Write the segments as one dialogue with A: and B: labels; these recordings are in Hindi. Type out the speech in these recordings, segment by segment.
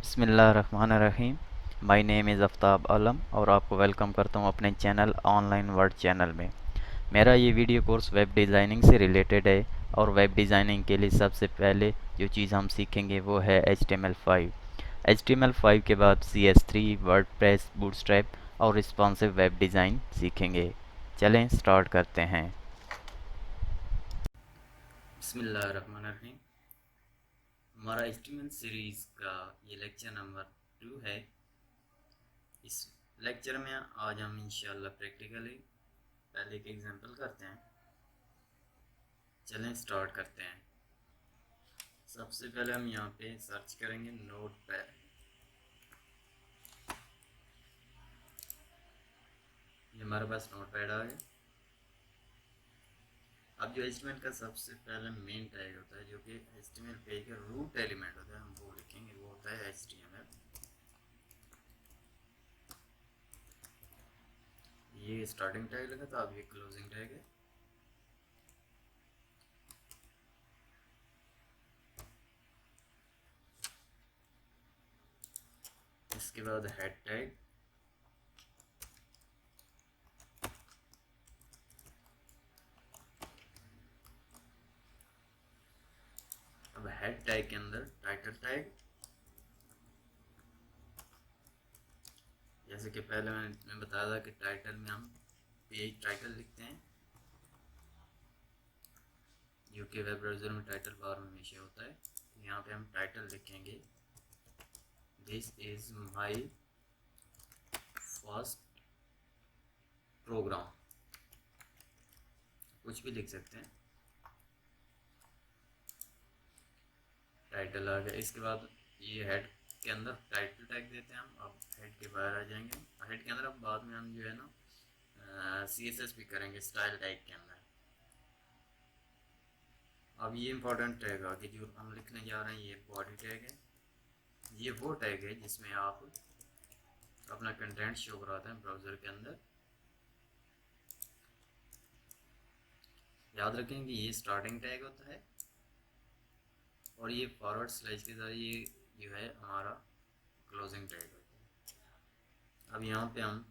A: बिस्मिल्लाहिर्रहमानिर्रहीम। माय नेम इज़ आफ्ताब आलम और आपको वेलकम करता हूँ अपने चैनल ऑनलाइन वर्ड चैनल में। मेरा ये वीडियो कोर्स वेब डिज़ाइनिंग से रिलेटेड है और वेब डिज़ाइनिंग के लिए सबसे पहले जो चीज़ हम सीखेंगे वो है HTML5। HTML5 के बाद CS3, वर्डप्रेस, बूटस्ट्रैप और रिस्पॉन्सिव वेब डिज़ाइन सीखेंगे। चलें स्टार्ट करते हैं। बिस्मिल्लाहिर्रहमानिर्रहीम। हमारा HTML सीरीज़ का ये लेक्चर नंबर 2 है। इस लेक्चर में आज हम इंशाल्लाह प्रैक्टिकली पहले एक एग्जांपल करते हैं। चलें स्टार्ट करते हैं। सबसे पहले हम यहाँ पे सर्च करेंगे नोटपैड। ये हमारे पास नोटपैड आ गया। अब जो HTML का सबसे पहले मेन टैग होता है, जो कि HTML पेज का रूट एलिमेंट होता है, हम वो लिखेंगे। वो होता है HTML। ये स्टार्टिंग टैग लगा था, अब ये क्लोजिंग टैग है। इसके बाद हेड टैग। अब हेड टैग के अंदर टाइटल टैग। जैसे कि पहले मैंने बताया था कि टाइटल में हम पेज टाइटल लिखते हैं, जो कि वेब ब्राउज़र में टाइटल बार में हमेशा होता है। यहाँ पे हम टाइटल लिखेंगे, this is my first program. कुछ भी लिख सकते हैं। टाइटल आ गया। इसके बाद ये हेड के अंदर टाइटल टैग देते हैं हम। अब हेड के बाहर आ जाएंगे। हेड के अंदर अब बाद में हम जो है ना CSS भी करेंगे स्टाइल टैग के अंदर। अब ये इंपॉर्टेंट टैग आ गया जो हम लिखने जा रहे हैं, ये बॉडी टैग है। ये वो टैग है जिसमें आप अपना कंटेंट शो कराते हैं ब्राउज़र के अंदर। याद रखें कि ये स्टार्टिंग टैग होता है और ये फॉरवर्ड स्लैश के साथ ये जो है हमारा क्लोजिंग टैग होता है। अब यहाँ पे हम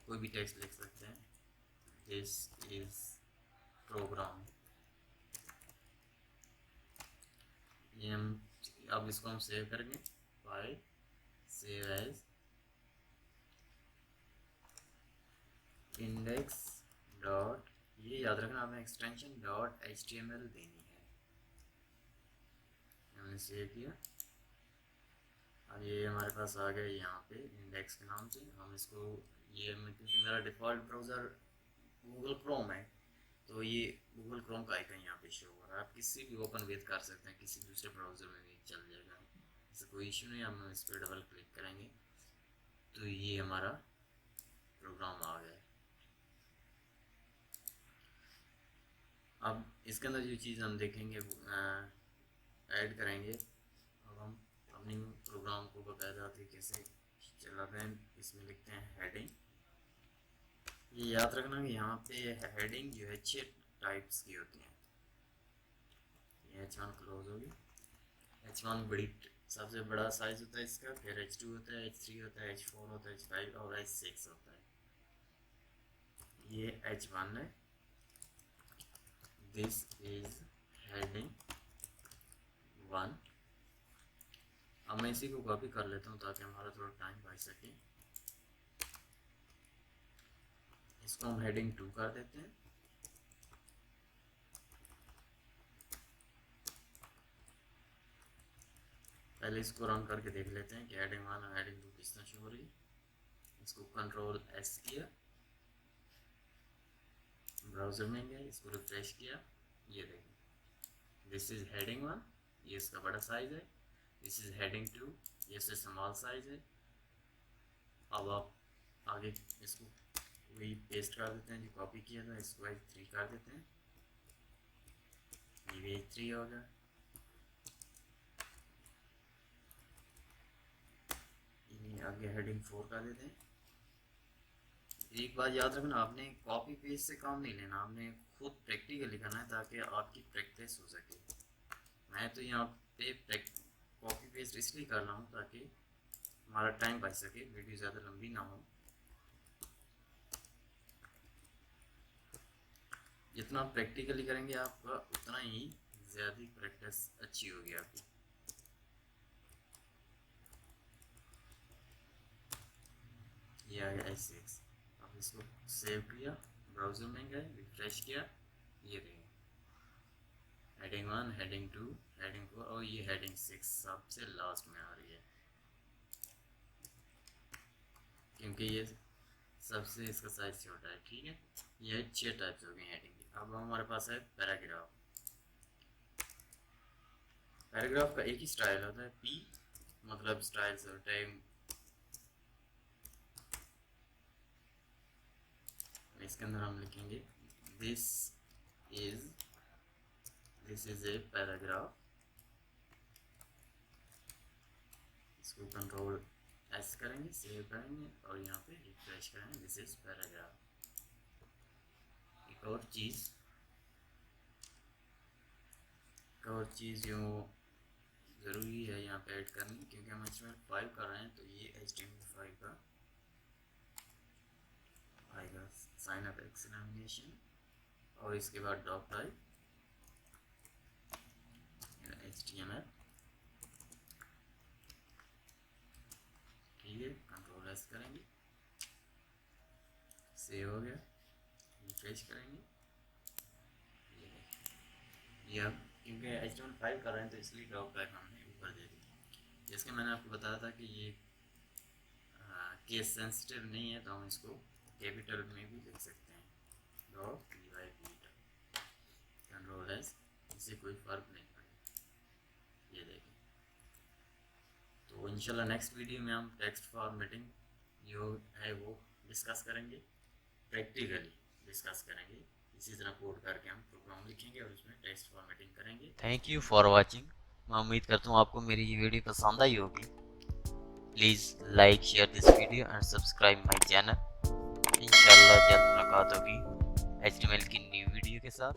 A: कोई भी टेक्स्ट लिख सकते हैं, दिस इज प्रोग्राम। ये हम अब इसको हम सेव करेंगे, file save as index dot, ये याद रखना आपने एक्सटेंशन डॉट HTML देनी है। हमने सेव किया। अब ये हमारे पास आ गया यहाँ पे इंडेक्स के नाम से। हम इसको ये क्योंकि मेरा डिफ़ॉल्ट ब्राउज़र गूगल क्रोम है, तो ये गूगल क्रोम का आइकन यहाँ पे शो हो रहा है। आप किसी भी ओपन विद कर सकते हैं, किसी दूसरे ब्राउज़र में भी चल जाएगा, इससे कोई इशू नहीं। हम इस पर डबल क्लिक करेंगे तो ये हमारा प्रोग्राम आ गया। अब इसके अंदर जो चीज़ हम देखेंगे ऐड करेंगे। अब हम अपनी प्रोग्राम को बाकायदा तरीके से चलाते हैं। इसमें लिखते हैं हेडिंग। ये याद रखना कि यहाँ पे हेडिंग जो है 6 टाइप्स की होती हैं। ये H1 क्लोज होगी। H1 बड़ी सबसे बड़ा साइज होता है इसका, फिर H2 होता है, H3 होता है, H4 होता है, H5 और H6 होता है। ये H1 है। This is heading 1। अब मैं इसी को कॉपी कर लेता हूँ ताकि हमारा थोड़ा टाइम बच सके। इसको हम हेडिंग 2 कर देते हैं। पहले इसको रन करके देख लेते हैं कि हेडिंग 1 और हेडिंग 2 किस तरह शो हो रही है। इसको कंट्रोल S किया, ब्राउज़र में गए, इसको रिफ्रेश किया, ये देखें दिस इज़ हेडिंग 1, ये इसका बड़ा साइज़ है। दिस इज़ हेडिंग 2, ये इससे स्मॉल साइज़ है। अब आप आगे इसको वही पेस्ट कर देते हैं जो कॉपी किया था, इसको H3 कर देते हैं। ये भी H3 हो गया। ये आगे हेडिंग 4 कर देते हैं। एक बात याद रखना, आपने कॉपी पेस्ट से काम नहीं लेना, आपने खुद प्रैक्टिकली करना है ताकि आपकी प्रैक्टिस हो सके। मैं तो यहाँ पे कॉपी पेस्ट इसलिए कर रहा हूँ ताकि हमारा टाइम बच सके, वीडियो ज़्यादा लंबी ना हो। जितना आप प्रैक्टिकली करेंगे आपका उतना ही ज़्यादा प्रैक्टिस अच्छी होगी आपकी। ये आ गया H6। अब इसको सेव किया, ब्राउज़र में गए, रिफ्रेश किया, ये देखिए हेडिंग 1, हेडिंग 2, हेडिंग 4 और ये हेडिंग 6 सबसे लास्ट में आ रही है, क्योंकि ये सबसे इसका साइज छोटा है। ठीक है, ये 6 टाइप्स हो गए हेडिंग की। अब हमारे पास है पैराग्राफ। पैराग्राफ का एक ही स्टाइल होता है, पी मतलब स्टाइल और टाइम। इसके अंदर हम लिखेंगे दिस इज ए पैराग्राफ। इसको कंट्रोल एस करेंगे, सेव करेंगे और यहाँ पे रिफ्रेश करेंगे, दिस इज पैराग्राफ। एक और चीज़ जो ज़रूरी है यहाँ पे ऐड करनी, क्योंकि हम HTML5 कर रहे हैं, तो ये HTML5 का आएगा साइन अप एक्सप्लेनेशन और इसके बाद डॉक टाइप HTML। ठीक है, कंट्रोल एस करेंगे, सेव हो गया, रिफ्रेश करेंगे। ये अब क्योंकि HTML5 कर रहे हैं तो इसलिए डॉक टाइप हमने ऊपर दे दी। जैसे मैंने आपको बताया था कि ये केस सेंसिटिव नहीं है, तो हम इसको कैपिटल में भी लिख सकते हैं, डॉट कंट्रोल एस, इससे कोई फर्क नहीं पड़ेगा। ये देखें। तो इंशाल्लाह नेक्स्ट वीडियो में हम टेक्स्ट फॉर्मेटिंग जो है वो डिस्कस करेंगे, प्रैक्टिकली डिस्कस करेंगे। इसी तरह कोड करके हम प्रोग्राम लिखेंगे और उसमें टेक्स्ट फॉर्मेटिंग करेंगे। Thank you for watching. मैं उम्मीद करता हूँ आपको मेरी ये वीडियो पसंद आई होगी। Please like share this video and subscribe my channel. इंशाल्लाह जल्द मुलाकात होगी HTML की न्यू वीडियो के साथ।